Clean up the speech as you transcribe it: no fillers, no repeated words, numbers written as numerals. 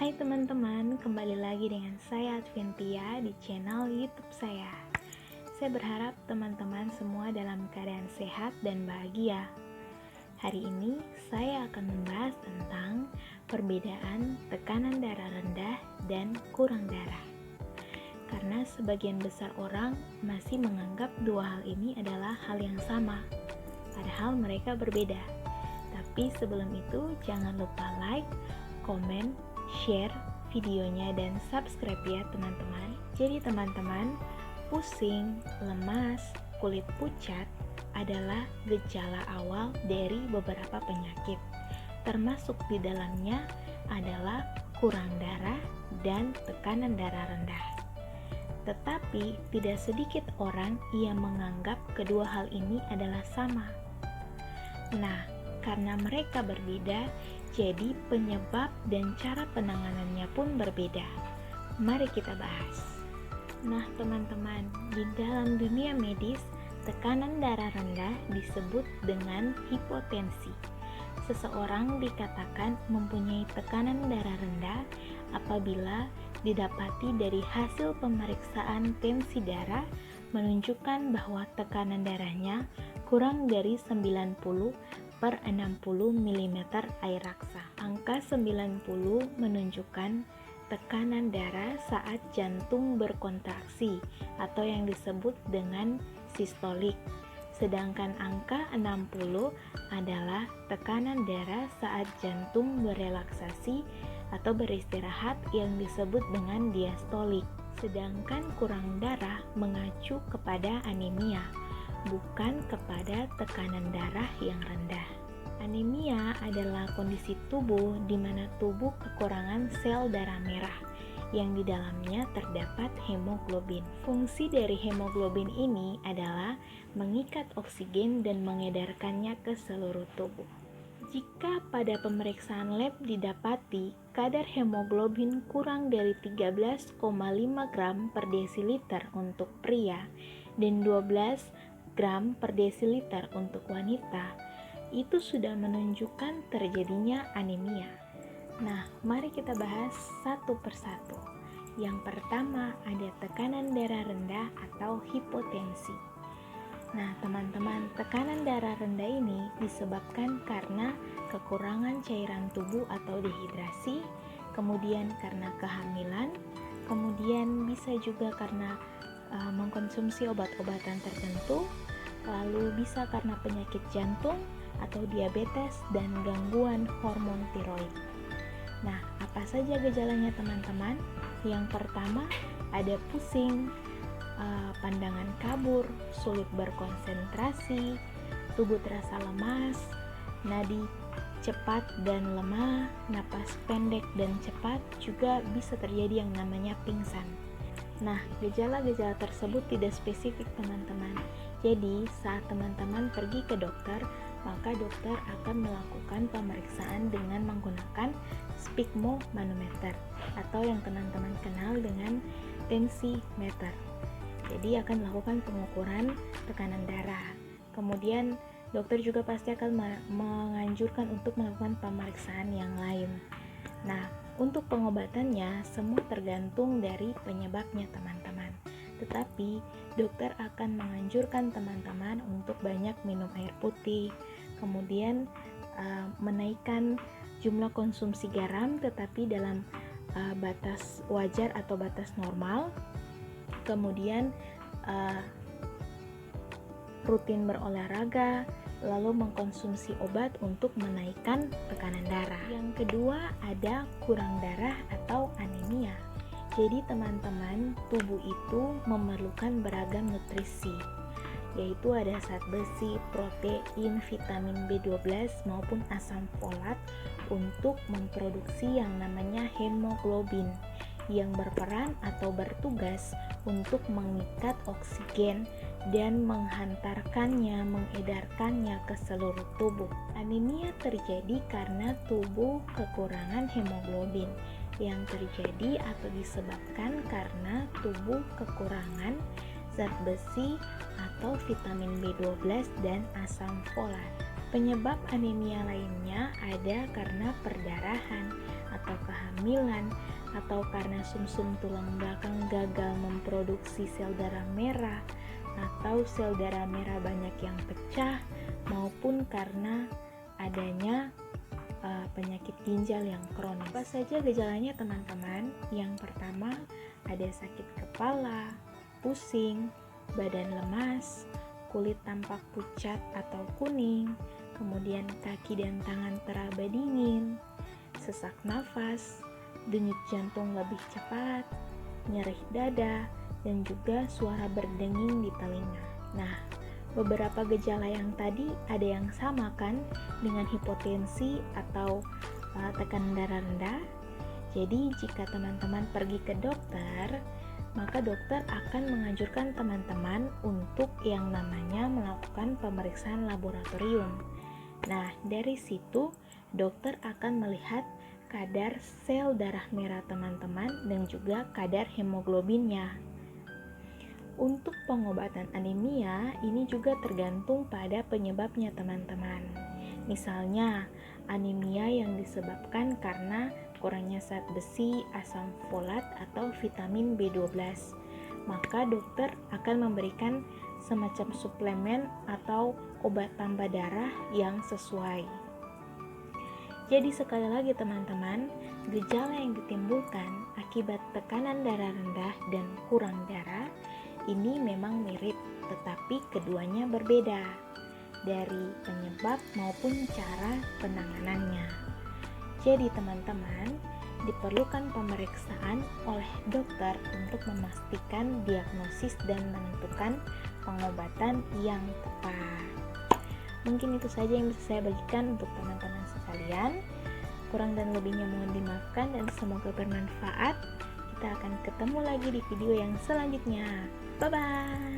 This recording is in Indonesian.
Hai teman-teman, kembali lagi dengan saya Adventia di channel YouTube saya. Saya berharap teman-teman semua dalam keadaan sehat dan bahagia. Hari ini saya akan membahas tentang perbedaan tekanan darah rendah dan kurang darah. Karena sebagian besar orang masih menganggap dua hal ini adalah hal yang sama, padahal mereka berbeda. Tapi sebelum itu jangan lupa like, komen, share videonya dan subscribe ya teman-teman. Jadi teman-teman, pusing, lemas, kulit pucat adalah gejala awal dari beberapa penyakit. Termasuk di dalamnya adalah kurang darah dan tekanan darah rendah. Tetapi tidak sedikit orang yang menganggap kedua hal ini adalah sama. Nah, karena mereka berbeda, jadi penyebab dan cara penanganannya pun berbeda. Mari kita bahas. Nah, teman-teman, di dalam dunia medis, tekanan darah rendah disebut dengan hipotensi. Seseorang dikatakan mempunyai tekanan darah rendah apabila didapati dari hasil pemeriksaan tensi darah menunjukkan bahwa tekanan darahnya kurang dari 90/60 mm air raksa. Angka 90 menunjukkan tekanan darah saat jantung berkontraksi atau yang disebut dengan sistolik. Sedangkan angka 60 adalah tekanan darah saat jantung berelaksasi atau beristirahat yang disebut dengan diastolik. Sedangkan kurang darah mengacu kepada anemia, bukan kepada tekanan darah yang rendah. Anemia adalah kondisi tubuh di mana tubuh kekurangan sel darah merah yang di dalamnya terdapat hemoglobin. Fungsi dari hemoglobin ini adalah mengikat oksigen dan mengedarkannya ke seluruh tubuh. Jika pada pemeriksaan lab didapati kadar hemoglobin kurang dari 13,5 gram per desiliter untuk pria dan 12 gram per desiliter untuk wanita, itu sudah menunjukkan terjadinya anemia. Nah, mari kita bahas satu persatu. Yang pertama ada tekanan darah rendah atau hipotensi. Nah, teman-teman, tekanan darah rendah ini disebabkan karena kekurangan cairan tubuh atau dehidrasi, kemudian karena kehamilan, kemudian bisa juga karena mengkonsumsi obat-obatan tertentu, lalu bisa karena penyakit jantung atau diabetes dan gangguan hormon tiroid. Nah, apa saja gejalanya teman-teman? Yang pertama ada pusing, pandangan kabur, sulit berkonsentrasi, tubuh terasa lemas, nadi cepat dan lemah, napas pendek dan cepat, juga bisa terjadi yang namanya pingsan. Nah, gejala-gejala tersebut tidak spesifik teman-teman. Jadi, saat teman-teman pergi ke dokter, maka dokter akan melakukan pemeriksaan dengan menggunakan sphygmomanometer atau yang teman-teman kenal dengan tensimeter. Jadi akan melakukan pengukuran tekanan darah. Kemudian dokter juga pasti akan menganjurkan untuk melakukan pemeriksaan yang lain. Nah, untuk pengobatannya semua tergantung dari penyebabnya teman-teman. Tetapi dokter akan menganjurkan teman-teman untuk banyak minum air putih, kemudian menaikkan jumlah konsumsi garam tetapi dalam batas wajar atau batas normal, kemudian rutin berolahraga, lalu mengkonsumsi obat untuk menaikkan tekanan darah. Yang kedua ada kurang darah atau anemia. Jadi teman-teman, tubuh itu memerlukan beragam nutrisi, yaitu ada zat besi, protein, vitamin B12 maupun asam folat untuk memproduksi yang namanya hemoglobin yang berperan atau bertugas untuk mengikat oksigen dan menghantarkannya, mengedarkannya ke seluruh tubuh. Anemia terjadi karena tubuh kekurangan hemoglobin yang terjadi atau disebabkan karena tubuh kekurangan zat besi atau vitamin B12 dan asam folat. Penyebab anemia lainnya ada karena perdarahan atau kehamilan, atau karena sumsum tulang belakang gagal memproduksi sel darah merah, atau sel darah merah banyak yang pecah, maupun karena adanya penyakit ginjal yang kronis. Apa saja gejalanya teman-teman? Yang pertama, ada sakit kepala, pusing, badan lemas, kulit tampak pucat atau kuning, kemudian kaki dan tangan teraba dingin, sesak nafas, denyut jantung lebih cepat, nyeri dada, dan juga suara berdenging di telinga. Nah, beberapa gejala yang tadi ada yang sama kan dengan hipotensi atau tekanan darah rendah. Jadi jika teman-teman pergi ke dokter, maka dokter akan menganjurkan teman-teman untuk yang namanya melakukan pemeriksaan laboratorium. Nah, dari situ dokter akan melihat kadar sel darah merah teman-teman dan juga kadar hemoglobinnya. Untuk pengobatan anemia, ini juga tergantung pada penyebabnya teman-teman. Misalnya, anemia yang disebabkan karena kurangnya zat besi, asam folat, atau vitamin B12. Maka dokter akan memberikan semacam suplemen atau obat tambah darah yang sesuai. Jadi sekali lagi teman-teman, gejala yang ditimbulkan akibat tekanan darah rendah dan kurang darah ini memang mirip, tetapi keduanya berbeda dari penyebab maupun cara penanganannya. Jadi teman-teman, diperlukan pemeriksaan oleh dokter untuk memastikan diagnosis dan menentukan pengobatan yang tepat. Mungkin itu saja yang bisa saya bagikan untuk teman-teman sekalian. Kurang dan lebihnya mohon dimaafkan dan semoga bermanfaat. Kita akan ketemu lagi di video yang selanjutnya. Bye-bye.